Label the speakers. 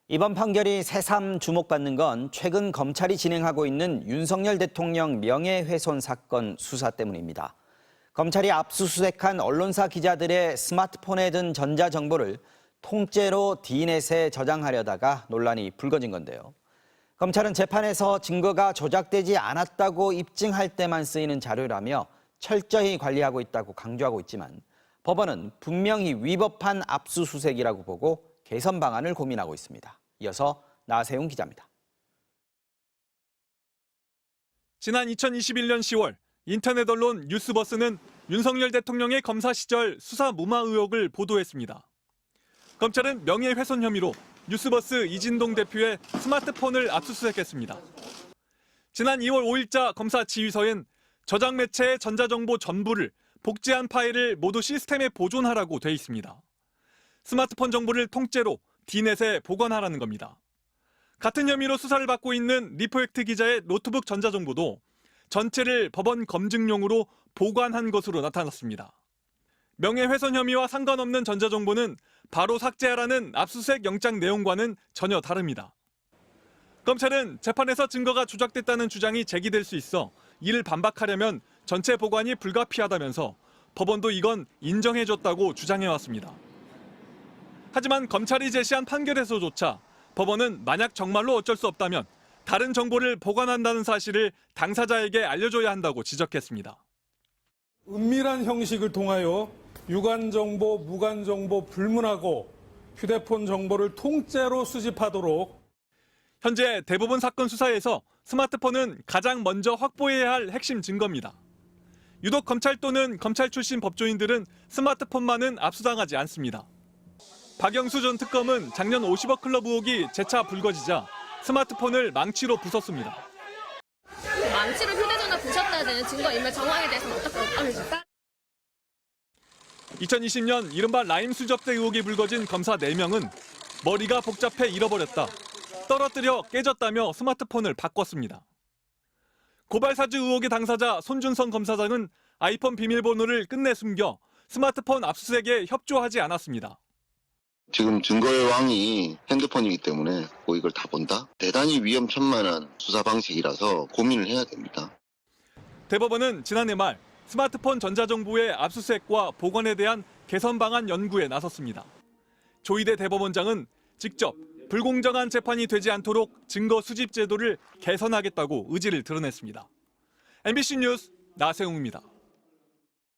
Speaker 1: 이번 판결이 새삼 주목받는 건 최근 검찰이 진행하고 있는 윤석열 대통령 명예훼손 사건 수사 때문입니다. 검찰이 압수수색한 언론사 기자들의 스마트폰에 든 전자정보를 통째로 D넷에 저장하려다가 논란이 불거진 건데요. 검찰은 재판에서 증거가 조작되지 않았다고 입증할 때만 쓰이는 자료라며 철저히 관리하고 있다고 강조하고 있지만 법원은 분명히 위법한 압수수색이라고 보고 개선 방안을 고민하고 있습니다. 이어서 나세웅 기자입니다.
Speaker 2: 지난 2021년 10월 인터넷 언론 뉴스버스는 윤석열 대통령의 검사 시절 수사 무마 의혹을 보도했습니다. 검찰은 명예훼손 혐의로 뉴스버스 이진동 대표의 스마트폰을 압수수색했습니다. 지난 2월 5일자 검사 지휘서엔 저장 매체의 전자정보 전부를 복제한 파일을 모두 시스템에 보존하라고 돼 있습니다. 스마트폰 정보를 통째로 D넷에 보관하라는 겁니다. 같은 혐의로 수사를 받고 있는 리포액트 기자의 노트북 전자정보도 전체를 법원 검증용으로 보관한 것으로 나타났습니다. 명예훼손 혐의와 상관없는 전자정보는 바로 삭제하라는 압수수색 영장 내용과는 전혀 다릅니다. 검찰은 재판에서 증거가 조작됐다는 주장이 제기될 수 있어 이를 반박하려면 전체 보관이 불가피하다면서 법원도 이건 인정해줬다고 주장해왔습니다. 하지만 검찰이 제시한 판결에서조차 법원은 만약 정말로 어쩔 수 없다면 다른 정보를 보관한다는 사실을 당사자에게 알려줘야 한다고 지적했습니다.
Speaker 3: 은밀한 형식을 통하여 유관정보, 무관정보 불문하고 휴대폰 정보를 통째로 수집하도록.
Speaker 2: 현재 대부분 사건 수사에서 스마트폰은 가장 먼저 확보해야 할 핵심 증거입니다. 유독 검찰 또는 검찰 출신 법조인들은 스마트폰만은 압수당하지 않습니다. 박영수 전 특검은 작년 50억 클럽 의혹이 재차 불거지자 스마트폰을 망치로 부쉈습니다.
Speaker 4: 망치로 휴대전화 부셨다는 증거인멸 정황에 대해서는 어떻게 답변해줄까?
Speaker 2: 2020년 이른바 라임 수접대 의혹이 불거진 검사 4명은 머리가 복잡해 잃어버렸다, 떨어뜨려 깨졌다며 스마트폰을 바꿨습니다. 고발사주 의혹의 당사자 손준성 검사장은 아이폰 비밀번호를 끝내 숨겨 스마트폰 압수수색에 협조하지 않았습니다.
Speaker 5: 지금 증거의 왕이 핸드폰이기 때문에 뭐 이걸 다 본다? 대단히 위험천만한 수사 방식이라서 고민을 해야 됩니다.
Speaker 2: 대법원은 지난해 말 스마트폰 전자정보의 압수수색과 보관에 대한 개선 방안 연구에 나섰습니다. 조희대 대법원장은 직접 불공정한 재판이 되지 않도록 증거 수집 제도를 개선하겠다고 의지를 드러냈습니다. MBC 뉴스 나세웅입니다.